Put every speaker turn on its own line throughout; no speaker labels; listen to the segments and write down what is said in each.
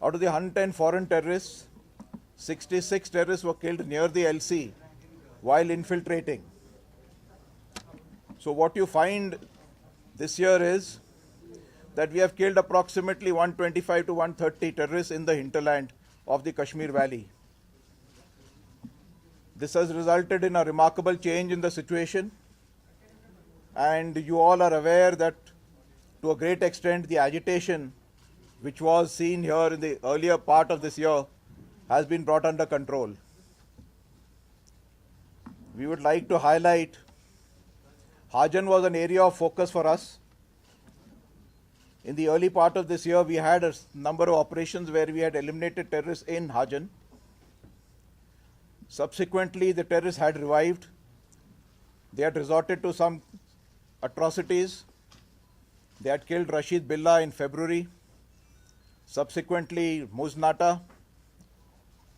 Out of the 110 foreign terrorists, 66 terrorists were killed near the LC while infiltrating. So what you find this year is that we have killed approximately 125 to 130 terrorists in the hinterland of the Kashmir Valley. This has resulted in a remarkable change in the situation, and you all are aware that to a great extent the agitation which was seen here in the earlier part of this year has been brought under control. We would like to highlight Hajan was an area of focus for us. In the early part of this year, we had a number of operations where we had eliminated terrorists in Hajan. Subsequently, the terrorists had revived. They had resorted to some atrocities. They had killed Rashid Billah in February. Subsequently, Muznata.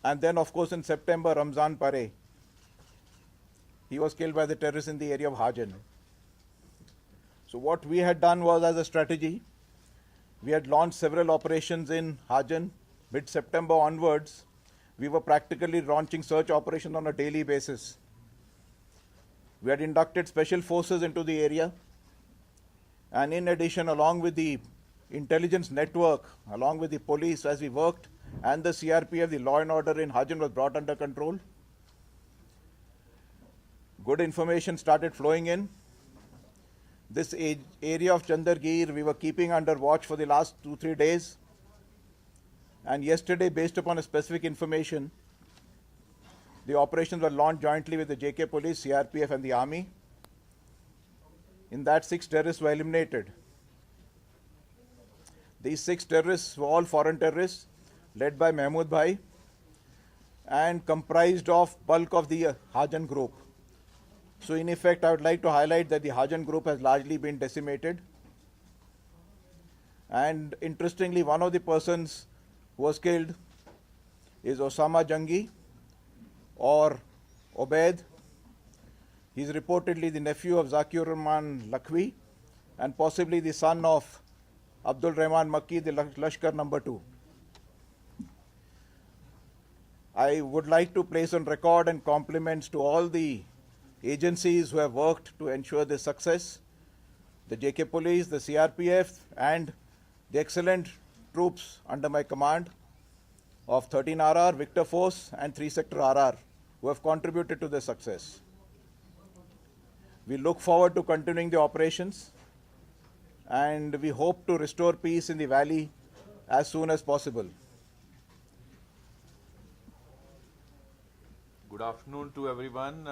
And then, of course, in September, Ramzan Pare. He was killed by the terrorists in the area of Hajan. So what we had done was, as a strategy, we had launched several operations in Hajan. Mid-September onwards, we were practically launching search operations on a daily basis. We had inducted special forces into the area. And in addition, along with the intelligence network, along with the police as we worked, and the CRPF, the law and order in Hajan was brought under control. Good information started flowing in. This area of Chandargir we were keeping under watch for the last 2-3 days. And yesterday, based upon a specific information, the operations were launched jointly with the JK Police, CRPF and the Army. In that, 6 terrorists were eliminated. These 6 terrorists were all foreign terrorists, led by Mahmood Bhai, and comprised of bulk of the Hajan group. So in effect, I would like to highlight that the Hajan group has largely been decimated. And interestingly, one of the persons who was killed is Osama Jangi or Obaid. He is reportedly the nephew of Zaki-ur Rehman Lakhvi and possibly the son of Abdul Rahman Makki, the Lashkar number 2. I would like to place on record and compliments to all the agencies who have worked to ensure this success, the JK Police, the CRPF, and the excellent troops under my command of 13 RR, Victor Force, and 3 Sector RR, who have contributed to the success. We look forward to continuing the operations, and we hope to restore peace in the valley as soon as possible.
Good afternoon to everyone.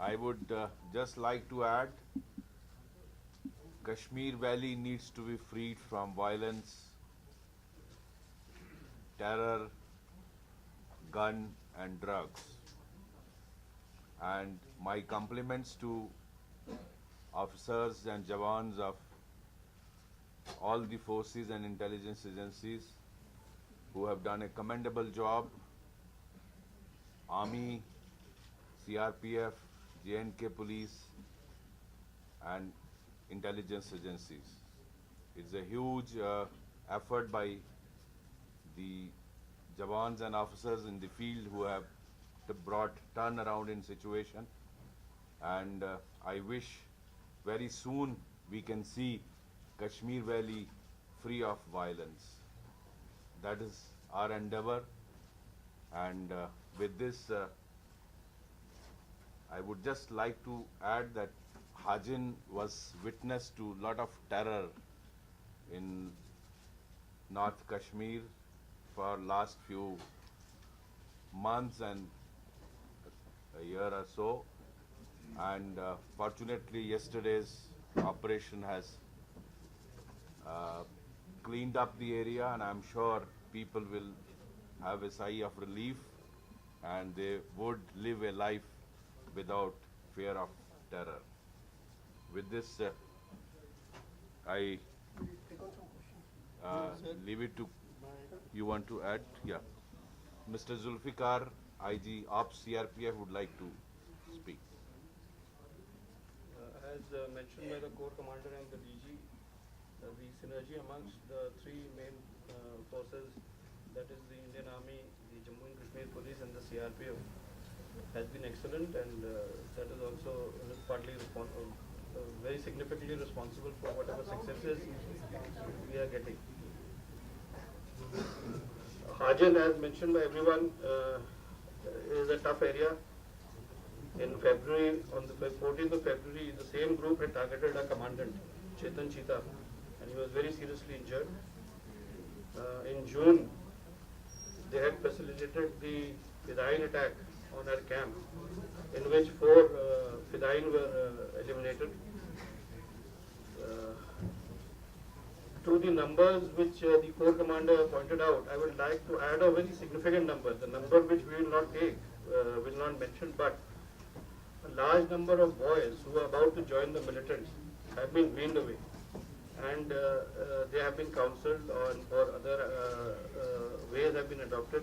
I would just like to add, Kashmir Valley needs to be freed from violence, terror, gun and drugs. And my compliments to officers and jawans of all the forces and intelligence agencies who have done a commendable job. Army, CRPF, J&K Police and intelligence agencies. It's a huge effort by the jawans and officers in the field who have brought turnaround in situation, and I wish very soon we can see Kashmir Valley free of violence. That is our endeavor, and with this I would just like to add that Hajan was witness to a lot of terror in North Kashmir for last few months and a year or so, and fortunately yesterday's operation has cleaned up the area, and I'm sure people will have a sigh of relief and they would live a life without fear of terror. With this, I leave it to you. Want to add? Yeah. Mr. Zulfikar, IG Ops CRPF would like to speak.
As mentioned by the Corps Commander and the DG, the synergy amongst the 3 main forces, that CRPF has been excellent, and that is also partly very significantly responsible for whatever successes we are getting. Hajan, as mentioned by everyone, is a tough area. In February, on the 14th of February, the same group had targeted a commandant, Chetan Chita, and he was very seriously injured. In June, they had facilitated the Fidain attack on our camp, in which 4 Fidain were eliminated. To the numbers which the corps commander pointed out, I would like to add a very significant number, the number which we will not take, will not mention, but a large number of boys who are about to join the militants have been weaned away, and they have been counseled on, or other ways have been adopted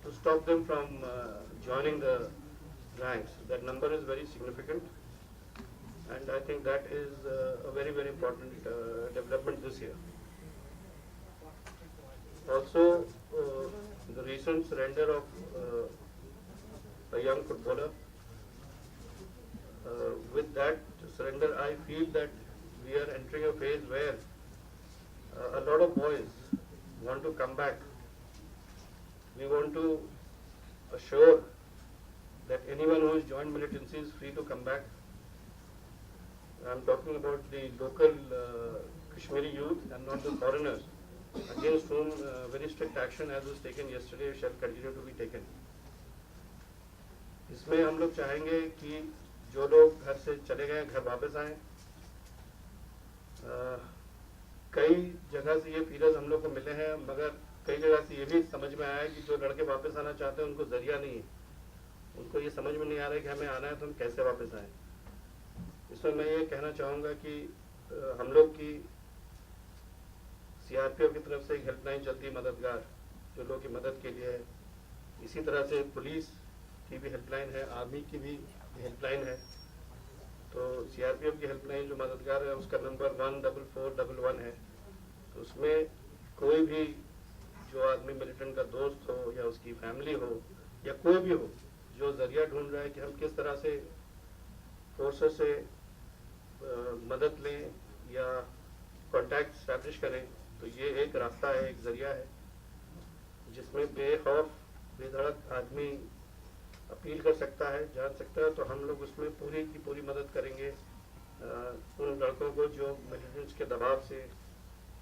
to stop them from joining the ranks. That number is very significant, and I think that is a very, very important development this year. Also, the recent surrender of a young footballer. With that surrender, I feel that we are entering a phase where a lot of boys want to come back. We want to assure that anyone who has joined militancy is free to come back. I'm talking about the local Kashmiri youth and not the foreigners, against whom very strict action, as was taken yesterday, shall continue to be taken. इसमें हम लोग चाहेंगे कि जो लोग घर से चले गए घर वापस आएं। कई जगह से ये फीलर्स हम लोग को मिले हैं, मगर कई जगह से ये भी समझ में आया है कि जो लड़के वापस आना चाहते हैं उनको जरिया नहीं है, उनको ये समझ में नहीं आ रहा है कि हमें आना है तो हम कैसे वापस आएं। इसमें मैं ये कहना चाहूँगा कि हम लोग की CRPF की तरफ से एक हेल्पलाइन चलती है मददगार, जो लोगों की मदद के लिए है। इसी तरह से पुलिस की भी हेल्पलाइन है, आर्मी की भी हेल्पलाइन है। तो CRPF की हेल्पलाइन जो मददगार है उसका नंबर 14411 है। तो उसमें कोई भी जो आदमी मिलिटेंट का दोस्त हो या उसकी फैमिली हो या कोई भी हो जो जरिया ढूंढ रहा है कि हम किस तरह से फोर्सेस से मदद लें या कॉन्टैक्ट स्टैब्लिश करें, तो ये एक रास्ता है, एक जरिया है, जिसमें बेखौफ बेधड़क आदमी अपील कर सकता है, जान सकता है। तो हम लोग उसमें पूरी की पूरी मदद करेंगे उन लड़कों को जो मिलिटेंट्स के दबाव से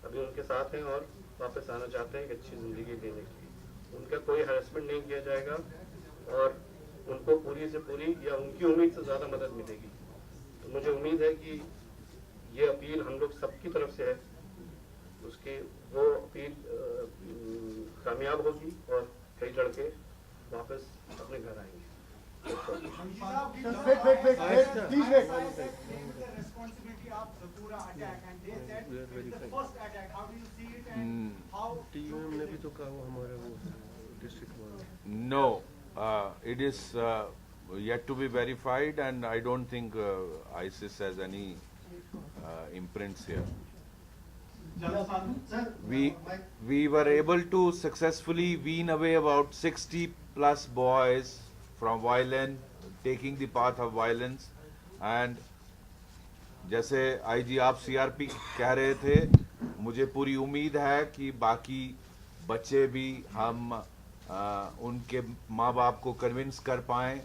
अभी उनके साथ हैं और वापस आना चाहते हैं एक अच्छी ज़िंदगी लेने के लिए। उनका कोई हैरेसमेंट नहीं किया जाएगा और उनको पूरी से पूरी या उनकी उम्मीद से ज़्यादा मदद मिलेगी। तो मुझे उम्मीद है कि ये अपील हम लोग सबकी तरफ से है, उसकी वो अपील कामयाब होगी और कई लड़के वापस अपने घर आएंगे।
Responsibility of the Pura attack, and they said it's the first attack. How do you see it, and how?
TUM ने भी तो कहा वो हमारे वो district वाले।
No, it is yet to be verified, and I don't think ISIS has any imprints here. We were able to successfully wean away about 60 plus boys from violence, taking the path of violence, and जैसे IG आप CRP कह रहे थे, मुझे पूरी उम्मीद है कि बाकी बच्चे भी हम उनके माँ बाप को कन्विंस कर पाएँ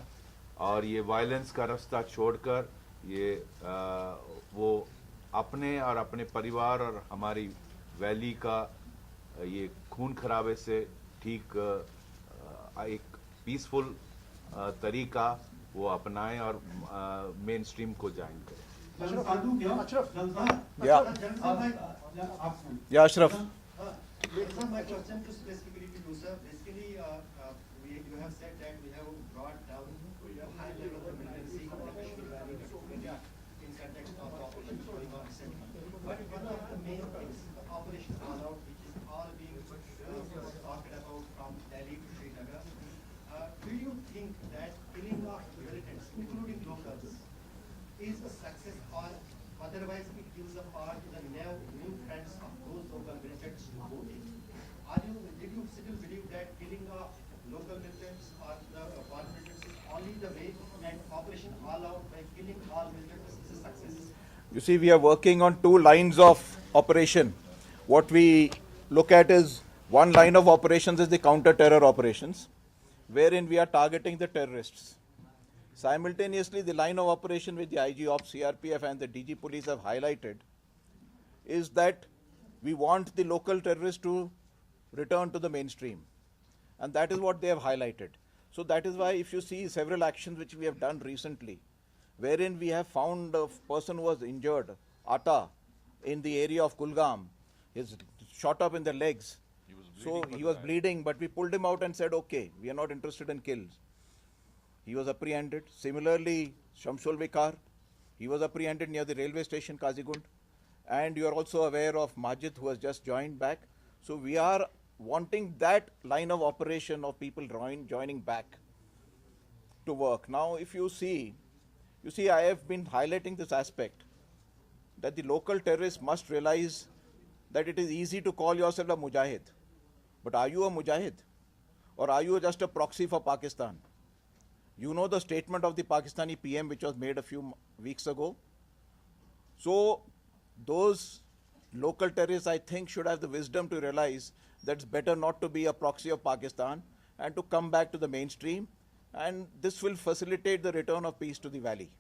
और ये वायलेंस का रास्ता छोड़कर ये वो अपने और अपने परिवार और हमारी वैली का ये खून खराबे से ठीक एक पीसफुल तरीका वो अपनाएं और मेन स्ट्रीम को ज्वाइन करें।
Yeah, Ashraf.
Sir, my question to specifically to you, sir. Basically, you have said that we have brought down a high level of militancy in the Kashmir Valley in context of operations going on recently. But one of the main things, the operation all out, which is all being talked about from Delhi to Srinagar, do you think that killing of militants, including locals, is a success, or otherwise it gives a part to the new friends of those local militants voting? Did you still believe that killing of local militants or the foreign militants is only the way, and Operation All Out by killing all militants is a success?
You see, we are working on two lines of operation. What we look at is one line of operations is the counter-terror operations, wherein we are targeting the terrorists. Simultaneously, the line of operation which the IG of CRPF and the DG police have highlighted is that we want the local terrorists to return to the mainstream. And that is what they have highlighted. So that is why if you see several actions which we have done recently, wherein we have found a person who was injured, Ata, in the area of Kulgam, he's shot up in the legs. He was bleeding, but we pulled him out and said, okay, we are not interested in kills. He was apprehended. Similarly, Shamsul Vikar, he was apprehended near the railway station, Kazigund. And you are also aware of Majid, who has just joined back. So we are wanting that line of operation of people joining back to work. Now, if you see, I have been highlighting this aspect that the local terrorists must realize that it is easy to call yourself a mujahid. But are you a mujahid? Or are you just a proxy for Pakistan? You know the statement of the Pakistani PM which was made a few weeks ago. So those local terrorists, I think, should have the wisdom to realize that it's better not to be a proxy of Pakistan and to come back to the mainstream. And this will facilitate the return of peace to the valley.